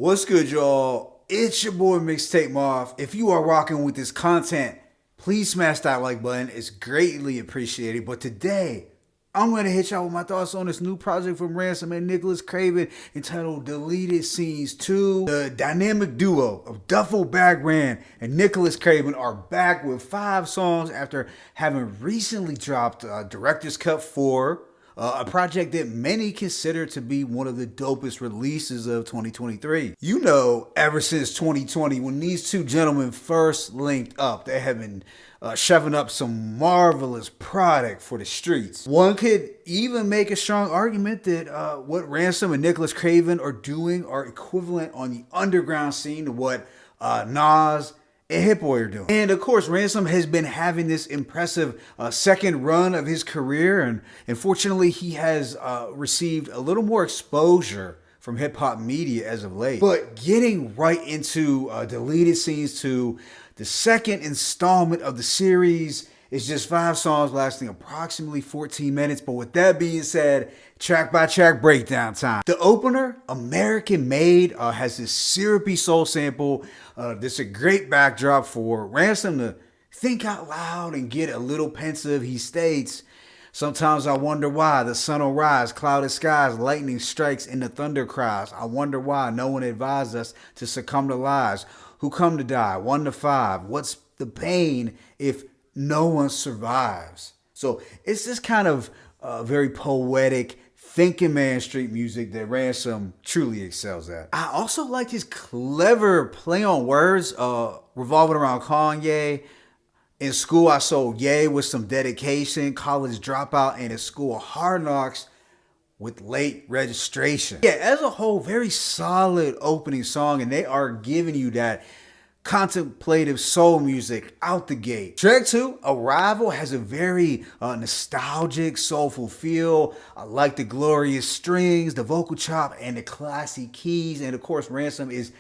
What's good, y'all? It's your boy Mixtape Moth. If you are rocking with this content, please smash that like button. It's greatly appreciated. But today, I'm going to hit y'all with my thoughts on this new project from Ransom and Nicholas Craven entitled Deleted Scenes 2. The dynamic duo of Duffel Bagran and Nicholas Craven are back with 5 songs after having recently dropped Director's Cut 4. A project that many consider to be one of the dopest releases of 2023. You know, ever since 2020, when these two gentlemen first linked up, they have been shoving up some marvelous product for the streets. One could even make a strong argument that what Ransom and Nicholas Craven are doing are equivalent on the underground scene to what Nas and Hit Boy are doing. And of course, Ransom has been having this impressive second run of his career, and unfortunately, he has received a little more exposure from hip hop media as of late. But getting right into Deleted Scenes 2, the second installment of the series, is just 5 songs lasting approximately 14 minutes. But with that being said, track by track breakdown time. The opener, American Made, has this syrupy soul sample. This is a great backdrop for Ransom to think out loud and get a little pensive. He states, "Sometimes I wonder why the sun will rise, clouded skies, lightning strikes, and the thunder cries. I wonder why no one advised us to succumb to lies. Who come to die? 1 to 5. What's the pain if no one survives?" So it's this kind of very poetic, thinking man street music that Ransom truly excels at. I also like his clever play on words revolving around Kanye. In school, I sold Ye with some dedication, college dropout, and in school, Hard Knocks with late registration. Yeah, as a whole, very solid opening song, and they are giving you that contemplative soul music out the gate. Track 2, Arrival, has a very nostalgic, soulful feel. I like the glorious strings, the vocal chop, and the classy keys. And of course, Ransom is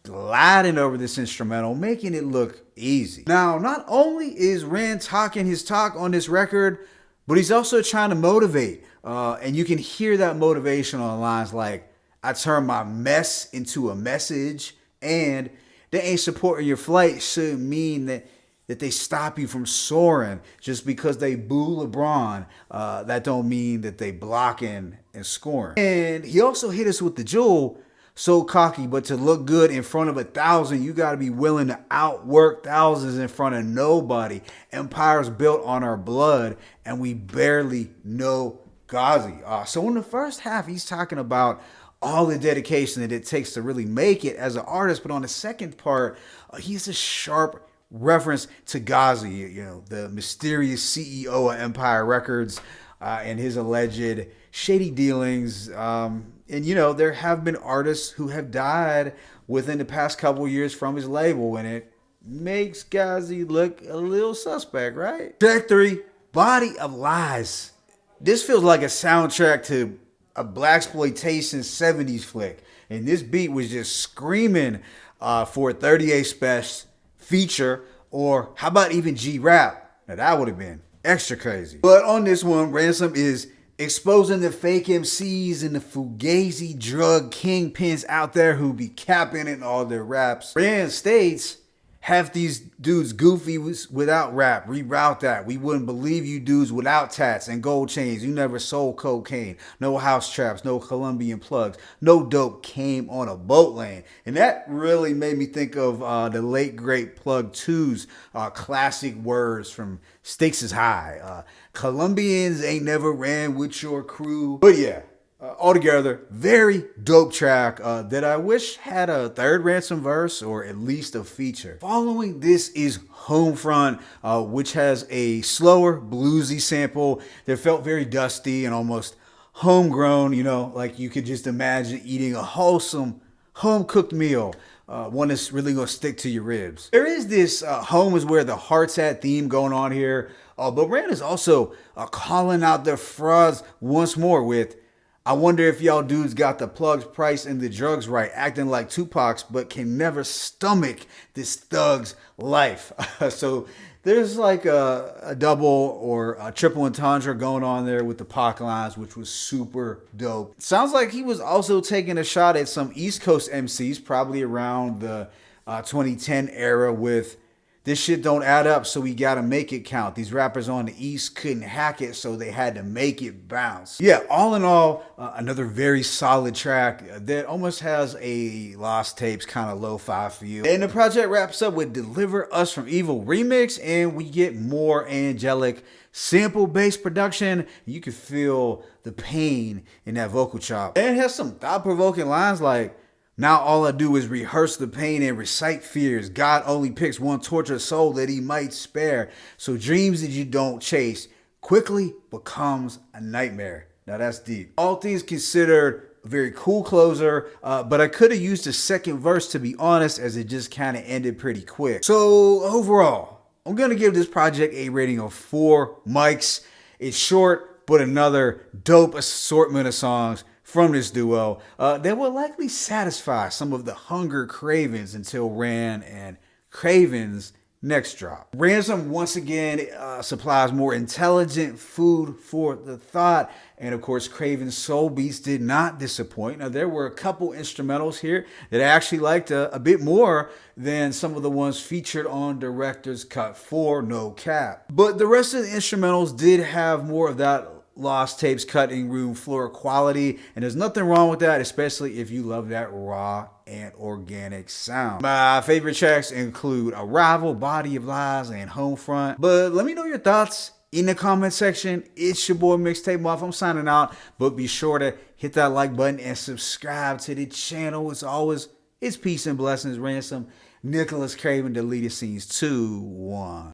gliding over this instrumental, making it look easy. Now, not only is Rand talking his talk on this record, but he's also trying to motivate. And you can hear that motivation on lines like, "I turn my mess into a message," and "They ain't supporting your flight shouldn't mean that they stop you from soaring. Just because they boo LeBron, that don't mean that they blocking and scoring." And he also hit us with the jewel, "So cocky, but to look good in front of 1,000, you got to be willing to outwork thousands in front of nobody. Empires built on our blood, and we barely know Ghazi." So in the first half, he's talking about all the dedication that it takes to really make it as an artist. But on the second part, he's a sharp reference to Ghazi, you know, the mysterious CEO of Empire Records and his alleged shady dealings. And, you know, there have been artists who have died within the past couple years from his label, and it makes Ghazi look a little suspect, right? Track 3, Body of Lies. This feels like a soundtrack to a blaxploitation 70s flick, and this beat was just screaming for a 38 Special feature, or how about even G-Rap? Now that would have been extra crazy. But on this one, Ransom is exposing the fake MCs and the fugazi drug kingpins out there who be capping in all their raps. Rand states, "Half these dudes goofy without rap. Reroute that. We wouldn't believe you dudes without tats and gold chains. You never sold cocaine. No house traps. No Colombian plugs. No dope came on a boat lane." And that really made me think of the late great Plug 2's classic words from Stakes is High. "Colombians ain't never ran with your crew." But yeah. Altogether, very dope track that I wish had a third Ransom verse or at least a feature. Following this is Homefront, which has a slower, bluesy sample that felt very dusty and almost homegrown, you know, like you could just imagine eating a wholesome, home-cooked meal. One that's really going to stick to your ribs. There is this home is where the heart's at theme going on here, but Rand is also calling out the frauds once more with, "I wonder if y'all dudes got the plugs, price, and the drugs right, acting like Tupac's, but can never stomach this thug's life." So There's like a double or a triple entendre going on there with the Pac lines, which was super dope. Sounds like he was also taking a shot at some East Coast MCs, probably around the 2010 era with this shit don't add up, so we gotta make it count. These rappers on the East couldn't hack it, so they had to make it bounce. Yeah, all in all, another very solid track that almost has a Lost Tapes kind of lo-fi feel. And the project wraps up with Deliver Us from Evil remix, and we get more angelic sample-based production. You can feel the pain in that vocal chop. And it has some thought-provoking lines like, now all I do is rehearse the pain and recite fears. God only picks one tortured soul that he might spare. So dreams that you don't chase quickly becomes a nightmare. Now that's deep. All things considered, a very cool closer, but I could have used a second verse to be honest, as it just kind of ended pretty quick. So overall, I'm going to give this project a rating of 4 mics. It's short, but another dope assortment of songs from this duo that will likely satisfy some of the hunger cravings until Ran and Craven's next drop. Ransom once again supplies more intelligent food for the thought, and of course Craven's soul beats did not disappoint. Now there were a couple instrumentals here that I actually liked a bit more than some of the ones featured on Director's Cut 4, no cap. But the rest of the instrumentals did have more of that Lost Tapes cutting room floor quality, and there's nothing wrong with that, especially if you love that raw and organic sound. My favorite tracks include Arrival, Body of Lies, and Homefront. But let me know your thoughts in the comment section. It's your boy Mixtape Moth. I'm signing out, but be sure to hit that like button and subscribe to the channel. As always, it's peace and blessings. Ransom, Nicholas Craven, Deleted Scenes 2, 1.